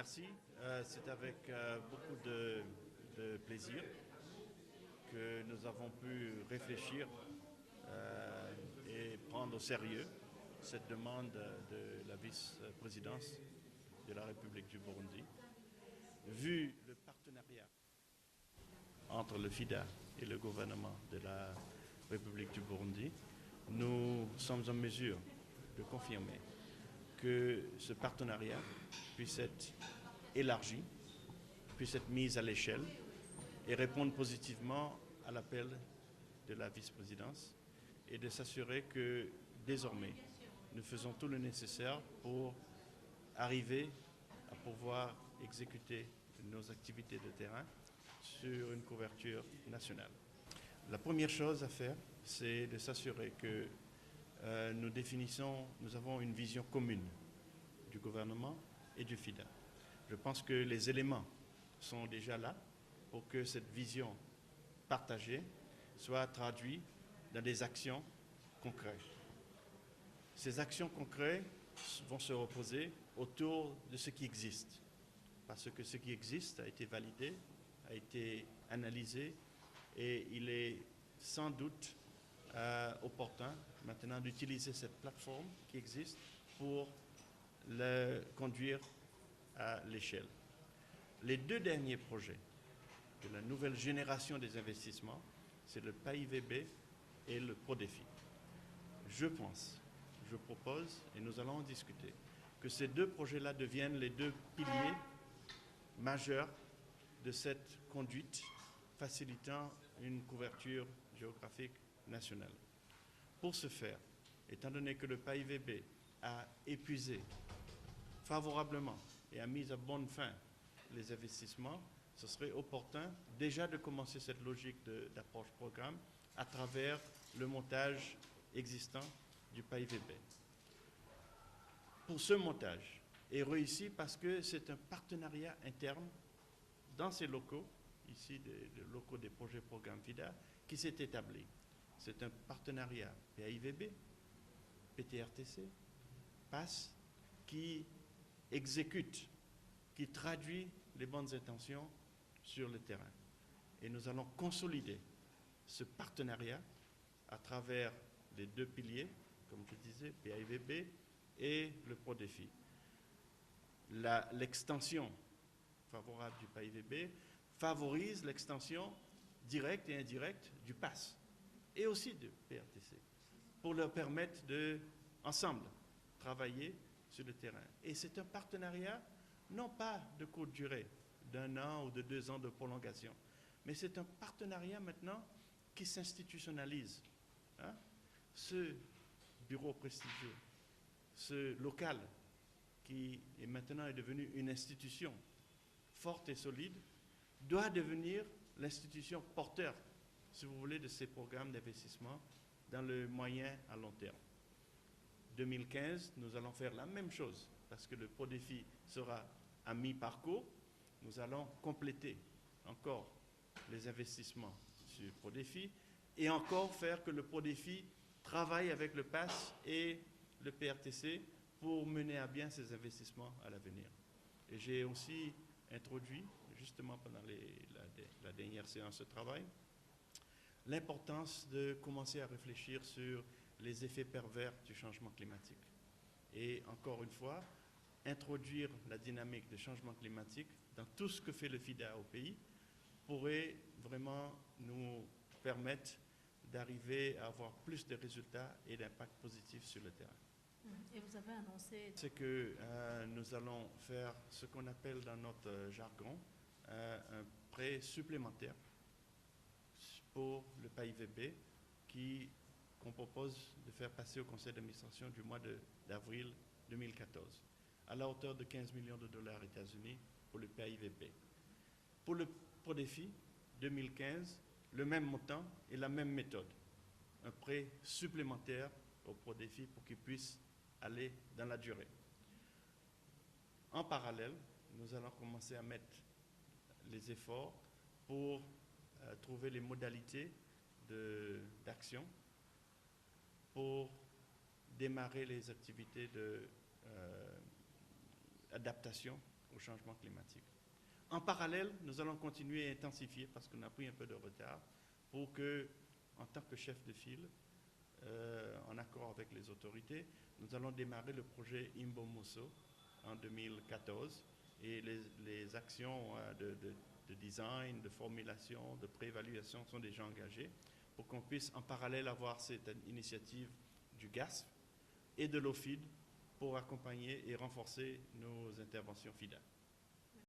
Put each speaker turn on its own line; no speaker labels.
Merci. C'est avec beaucoup de plaisir que nous avons pu réfléchir et prendre au sérieux cette demande de la vice-présidence de la République du Burundi. Vu le partenariat entre le FIDA et le gouvernement de la République du Burundi, nous sommes en mesure de confirmer que ce partenariat puisse être élargi, puisse être mis à l'échelle et répondre positivement à l'appel de la vice-présidence et de s'assurer que désormais nous faisons tout le nécessaire pour arriver à pouvoir exécuter nos activités de terrain sur une couverture nationale. La première chose à faire, c'est de s'assurer que nous avons une vision commune du gouvernement et du FIDA. Je pense que les éléments sont déjà là pour que cette vision partagée soit traduite dans des actions concrètes. Ces actions concrètes vont se reposer autour de ce qui existe, parce que ce qui existe a été validé, a été analysé, et il est sans doute opportun maintenant d'utiliser cette plateforme qui existe pour le conduire à l'échelle. Les deux derniers projets de la nouvelle génération des investissements, c'est le PAIVB et le PRODEFI. Je propose, et nous allons en discuter, que ces deux projets-là deviennent les deux piliers majeurs de cette conduite facilitant une couverture géographique nationale. Pour ce faire, étant donné que le PAIVB a épuisé favorablement et a mis à bonne fin les investissements, ce serait opportun déjà de commencer cette logique d'approche programme à travers le montage existant du PAIVB. Pour ce montage est réussi parce que c'est un partenariat interne dans ces locaux, ici des locaux des projets programmes FIDA, qui s'est établi. C'est un partenariat PAIVB, PTRTC, PAS, qui exécute, qui traduit les bonnes intentions sur le terrain. Et nous allons consolider ce partenariat à travers les deux piliers, comme je disais, PAIVB et le PRODEFI. L'extension favorable du PAIVB favorise l'extension directe et indirecte du PAS et aussi du PRTC pour leur permettre de, ensemble, travailler sur le terrain. Et c'est un partenariat, non pas de courte durée, d'1 an ou de 2 ans de prolongation, mais c'est un partenariat maintenant qui s'institutionnalise. Ce bureau prestigieux, ce local qui est maintenant devenu une institution forte et solide, doit devenir l'institution porteur, si vous voulez, de ces programmes d'investissement dans le moyen à long terme. 2015, nous allons faire la même chose, parce que le PRODEFI sera à mi-parcours. Nous allons compléter encore les investissements sur le PRODEFI et encore faire que le PRODEFI travaille avec le PAS et le PRTC pour mener à bien ces investissements à l'avenir. Et j'ai aussi introduit, justement pendant la dernière séance de travail, l'importance de commencer à réfléchir sur les effets pervers du changement climatique. Et encore une fois, introduire la dynamique de changement climatique dans tout ce que fait le FIDA au pays pourrait vraiment nous permettre d'arriver à avoir plus de résultats et d'impact positif sur le terrain.
Et vous avez annoncé...
C'est que nous allons faire ce qu'on appelle dans notre jargon un prêt supplémentaire pour le PAIVB qu'on propose de faire passer au conseil d'administration du mois d'avril 2014 à la hauteur de 15 millions de dollars États-Unis pour le PAIVB. Pour le PRODEFI 2015, le même montant et la même méthode. Un prêt supplémentaire au PRODEFI pour qu'il puisse aller dans la durée. En parallèle, nous allons commencer à mettre les efforts pour trouver les modalités d'action pour démarrer les activités d'adaptation au changement climatique. En parallèle, nous allons continuer à intensifier, parce qu'on a pris un peu de retard, pour que, en tant que chef de file, en accord avec les autorités, nous allons démarrer le projet Imbomuso en 2014 et les actions de design, de formulation, de préévaluation sont déjà engagées pour qu'on puisse en parallèle avoir cette initiative du GASF et de l'OFID pour accompagner et renforcer nos interventions FIDA.